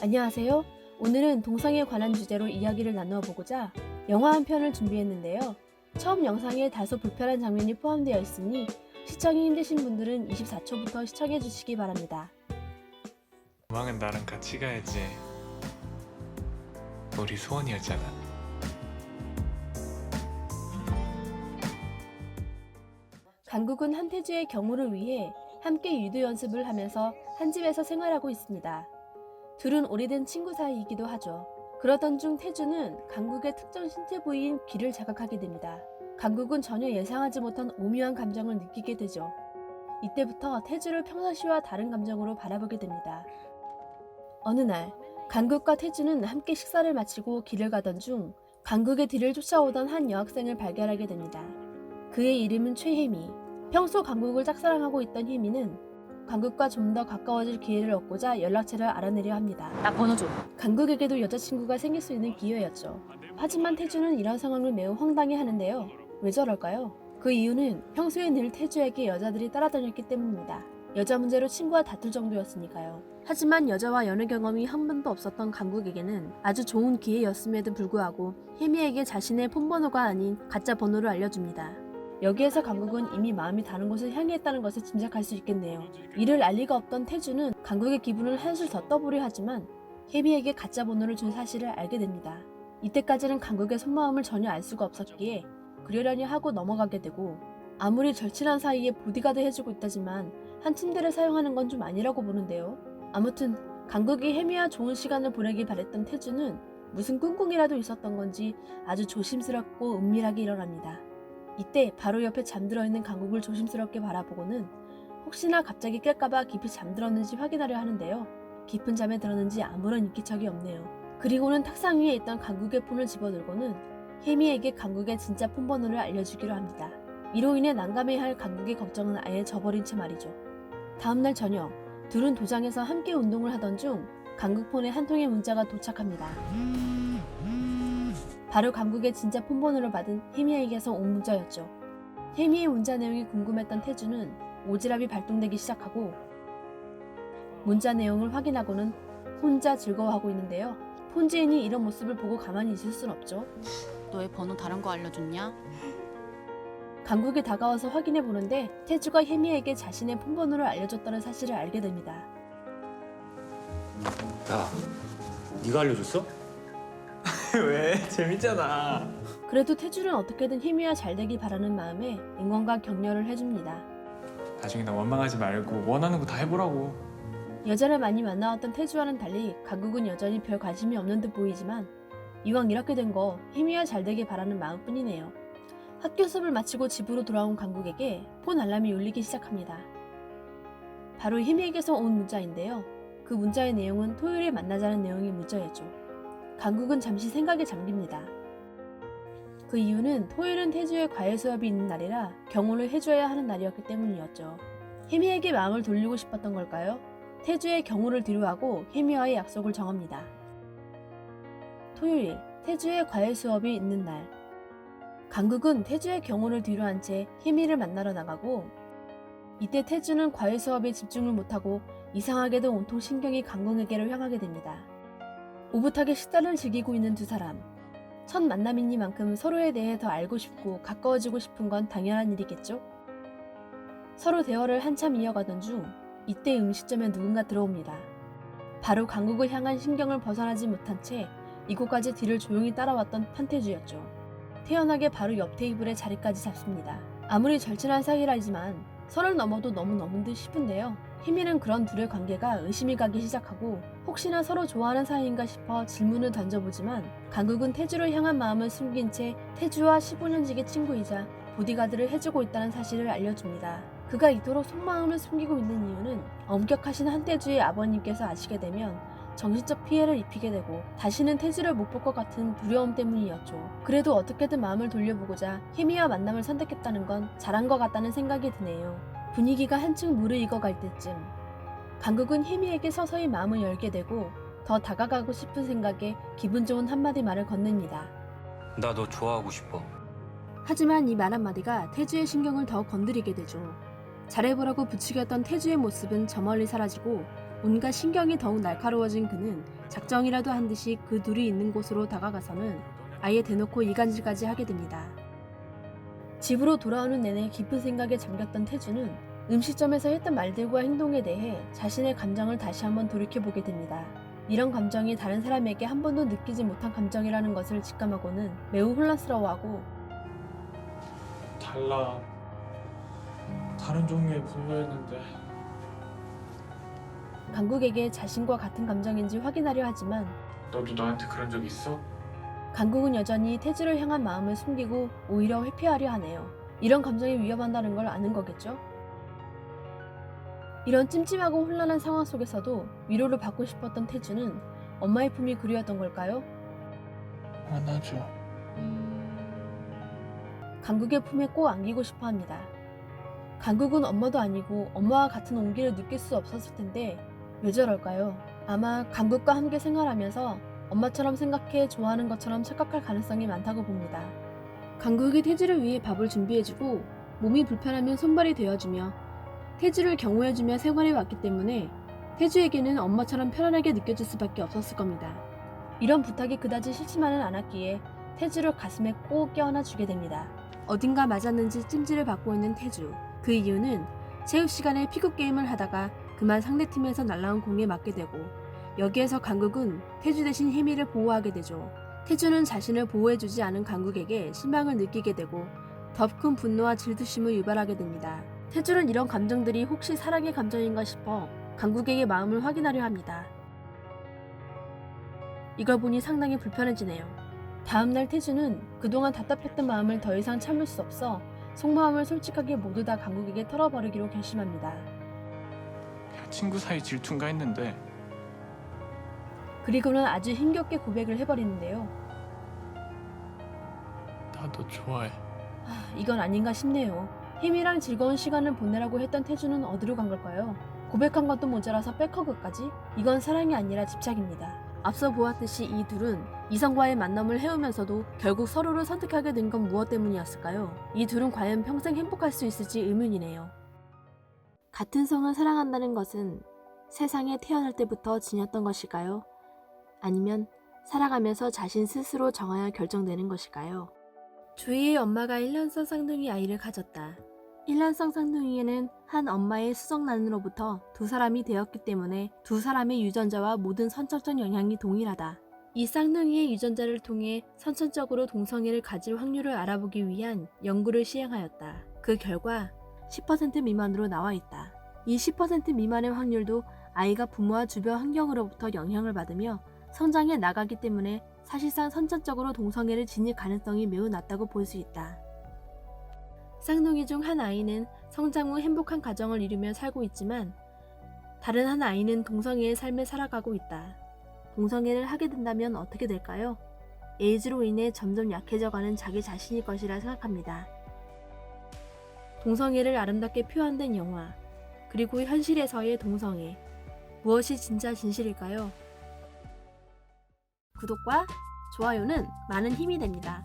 안녕하세요. 오늘은 동성애에 관한 주제로 이야기를 나누어 보고자 영화 한 편을 준비했는데요. 처음 영상에 다소 불편한 장면이 포함되어 있으니 시청이 힘드신 분들은 24초부터 시청해 주시기 바랍니다. 도망은 나랑 같이 가야지. 우리 소원이었잖아. 강국은 한태주의 경호를 위해 함께 유도 연습을 하면서 한 집에서 생활하고 있습니다. 둘은 오래된 친구 사이이기도 하죠. 그러던 중 태주는 강국의 특정 신체 부위인 귀를 자극하게 됩니다. 강국은 전혀 예상하지 못한 오묘한 감정을 느끼게 되죠. 이때부터 태주를 평상시와 다른 감정으로 바라보게 됩니다. 어느 날 강국과 태주는 함께 식사를 마치고 길을 가던 중 강국의 뒤를 쫓아오던 한 여학생을 발견하게 됩니다. 그의 이름은 최혜미. 평소 강국을 짝사랑하고 있던 혜미는 강국과 좀 더 가까워질 기회를 얻고자 연락처를 알아내려 합니다. 나 번호 줘. 강국에게도 여자친구가 생길 수 있는 기회였죠. 하지만 태주는 이런 상황을 매우 황당해하는데요. 왜 저럴까요? 그 이유는 평소에 늘 태주에게 여자들이 따라다녔기 때문입니다. 여자 문제로 친구와 다툴 정도였으니까요. 하지만 여자와 연애 경험이 한 번도 없었던 강국에게는 아주 좋은 기회였음에도 불구하고 혜미에게 자신의 폰번호가 아닌 가짜 번호를 알려줍니다. 여기에서 강국은 이미 마음이 다른 곳을 향해 있다는 것을 짐작할 수 있겠네요. 이를 알 리가 없던 태주는 강국의 기분을 한술 더 떠보려 하지만 혜미에게 가짜 번호를 준 사실을 알게 됩니다. 이때까지는 강국의 속마음을 전혀 알 수가 없었기에 그러려니 하고 넘어가게 되고, 아무리 절친한 사이에 보디가드 해주고 있다지만 한 침대를 사용하는 건 좀 아니라고 보는데요. 아무튼 강국이 혜미와 좋은 시간을 보내길 바랬던 태주는 무슨 꿍꿍이라도 있었던 건지 아주 조심스럽고 은밀하게 일어납니다. 이때 바로 옆에 잠들어 있는 강국을 조심스럽게 바라보고는 혹시나 갑자기 깰까봐 깊이 잠들었는지 확인하려 하는데요. 깊은 잠에 들었는지 아무런 인기척이 없네요. 그리고는 탁상 위에 있던 강국의 폰을 집어들고는 혜미에게 강국의 진짜 폰번호를 알려주기로 합니다. 이로 인해 난감해할 강국의 걱정은 아예 저버린 채 말이죠. 다음날 저녁, 둘은 도장에서 함께 운동을 하던 중 강국 폰에 한 통의 문자가 도착합니다. 바로 강국의 진짜 폰번호를 받은 혜미에게서 온 문자였죠. 혜미의 문자 내용이 궁금했던 태주는 오지랖이 발동되기 시작하고 문자 내용을 확인하고는 혼자 즐거워하고 있는데요. 폰지인이 이런 모습을 보고 가만히 있을 순 없죠. 너의 번호 다른 거 알려줬냐? 강국이 다가와서 확인해 보는데 태주가 혜미에게 자신의 폰번호를 알려줬다는 사실을 알게 됩니다. 야, 네가 알려줬어? 왜? 재밌잖아. 그래도 태주는 어떻게든 혜미와 잘되길 바라는 마음에 응원과 격려를 해줍니다. 나중에 나 원망하지 말고 원하는 거 다 해보라고. 여자를 많이 만나왔던 태주와는 달리 강국은 여전히 별 관심이 없는 듯 보이지만 이왕 이렇게 된 거 혜미와 잘되길 바라는 마음뿐이네요. 학교 수업을 마치고 집으로 돌아온 강국에게 폰 알람이 울리기 시작합니다. 바로 혜미에게서 온 문자인데요. 그 문자의 내용은 토요일에 만나자는 내용의 문자였죠. 강국은 잠시 생각에 잠깁니다. 그 이유는 토요일은 태주의 과외 수업이 있는 날이라 경호를 해줘야 하는 날이었기 때문이었죠. 혜미에게 마음을 돌리고 싶었던 걸까요? 태주의 경호를 뒤로하고 혜미와의 약속을 정합니다. 토요일, 태주의 과외 수업이 있는 날. 강국은 태주의 경호를 뒤로한 채 혜미를 만나러 나가고, 이때 태주는 과외 수업에 집중을 못하고 이상하게도 온통 신경이 강국에게로 향하게 됩니다. 오붓하게 식사를 즐기고 있는 두 사람. 첫 만남이니만큼 서로에 대해 더 알고 싶고 가까워지고 싶은 건 당연한 일이겠죠? 서로 대화를 한참 이어가던 중 이때 음식점에 누군가 들어옵니다. 바로 강국을 향한 신경을 벗어나지 못한 채 이곳까지 뒤를 조용히 따라왔던 판태주였죠. 태연하게 바로 옆 테이블에 자리까지 잡습니다. 아무리 절친한 사이라지만 선을 넘어도 너무 넘은 듯 싶은데요. 혜미는 그런 둘의 관계가 의심이 가기 시작하고 혹시나 서로 좋아하는 사이인가 싶어 질문을 던져보지만 강국은 태주를 향한 마음을 숨긴 채 태주와 15년 지기 친구이자 보디가드를 해주고 있다는 사실을 알려줍니다. 그가 이토록 속마음을 숨기고 있는 이유는 엄격하신 한태주의 아버님께서 아시게 되면 정신적 피해를 입히게 되고 다시는 태주를 못 볼 것 같은 두려움 때문이었죠. 그래도 어떻게든 마음을 돌려보고자 혜미와 만남을 선택했다는 건 잘한 것 같다는 생각이 드네요. 분위기가 한층 무르익어갈 때쯤 강국은 혜미에게 서서히 마음을 열게 되고 더 다가가고 싶은 생각에 기분 좋은 한마디 말을 건넵니다. 나 너 좋아하고 싶어. 하지만 이 말 한마디가 태주의 신경을 더 건드리게 되죠. 잘해보라고 부추겼던 태주의 모습은 저 멀리 사라지고 온갖 신경이 더욱 날카로워진 그는 작정이라도 한 듯이 그 둘이 있는 곳으로 다가가서는 아예 대놓고 이간질까지 하게 됩니다. 집으로 돌아오는 내내 깊은 생각에 잠겼던 태주는 음식점에서 했던 말들과 행동에 대해 자신의 감정을 다시 한번 돌이켜보게 됩니다. 이런 감정이 다른 사람에게 한 번도 느끼지 못한 감정이라는 것을 직감하고는 매우 혼란스러워하고 달라. 다른 종류의 분노였는데. 강국에게 자신과 같은 감정인지 확인하려 하지만 너도 나한테 그런 적 있어? 강국은 여전히 태주를 향한 마음을 숨기고 오히려 회피하려 하네요. 이런 감정이 위험하다는 걸 아는 거겠죠? 이런 찜찜하고 혼란한 상황 속에서도 위로를 받고 싶었던 태주는 엄마의 품이 그리웠던 걸까요? 안아줘. 강국의 품에 꼭 안기고 싶어 합니다. 강국은 엄마도 아니고 엄마와 같은 온기를 느낄 수 없었을 텐데 왜 저럴까요? 아마 강국과 함께 생활하면서 엄마처럼 생각해 좋아하는 것처럼 착각할 가능성이 많다고 봅니다. 강국이 태주를 위해 밥을 준비해주고 몸이 불편하면 손발이 되어주며 태주를 경호해주며 생활해 왔기 때문에 태주에게는 엄마처럼 편안하게 느껴질 수밖에 없었을 겁니다. 이런 부탁이 그다지 싫지만은 않았기에 태주를 가슴에 꼭 껴안아 주게 됩니다. 어딘가 맞았는지 찜질을 받고 있는 태주. 그 이유는 체육 시간에 피구 게임을 하다가 그만 상대팀에서 날라온 공에 맞게 되고 여기에서 강국은 태주 대신 혜미를 보호하게 되죠. 태주는 자신을 보호해주지 않은 강국에게 실망을 느끼게 되고 더 큰 분노와 질투심을 유발하게 됩니다. 태주는 이런 감정들이 혹시 사랑의 감정인가 싶어 강국에게 마음을 확인하려 합니다. 이걸 보니 상당히 불편해지네요. 다음날 태주는 그동안 답답했던 마음을 더 이상 참을 수 없어 속마음을 솔직하게 모두 다 강국에게 털어버리기로 결심합니다. 친구 사이 질투인가 했는데 그리고는 아주 힘겹게 고백을 해버리는데요. 나도 좋아해. 이건 아닌가 싶네요. 혜미랑 즐거운 시간을 보내라고 했던 태주는 어디로 간 걸까요? 고백한 것도 모자라서 백허그까지? 이건 사랑이 아니라 집착입니다. 앞서 보았듯이 이 둘은 이성과의 만남을 해오면서도 결국 서로를 선택하게 된 건 무엇 때문이었을까요? 이 둘은 과연 평생 행복할 수 있을지 의문이네요. 같은 성을 사랑한다는 것은 세상에 태어날 때부터 지녔던 것일까요? 아니면 살아가면서 자신 스스로 정하여 결정되는 것일까요? 주희의 엄마가 일란성 쌍둥이 아이를 가졌다. 일란성 쌍둥이에는 한 엄마의 수정란으로부터 두 사람이 되었기 때문에 두 사람의 유전자와 모든 선천적 영향이 동일하다. 이 쌍둥이의 유전자를 통해 선천적으로 동성애를 가질 확률을 알아보기 위한 연구를 시행하였다. 그 결과 10% 미만으로 나와 있다. 이 10% 미만의 확률도 아이가 부모와 주변 환경으로부터 영향을 받으며 성장해 나가기 때문에 사실상 선천적으로 동성애를 지닐 가능성이 매우 낮다고 볼 수 있다. 쌍둥이 중 한 아이는 성장 후 행복한 가정을 이루며 살고 있지만 다른 한 아이는 동성애의 삶을 살아가고 있다. 동성애를 하게 된다면 어떻게 될까요? 에이즈로 인해 점점 약해져가는 자기 자신일 것이라 생각합니다. 동성애를 아름답게 표현된 영화, 그리고 현실에서의 동성애, 무엇이 진짜 진실일까요? 구독과 좋아요는 많은 힘이 됩니다.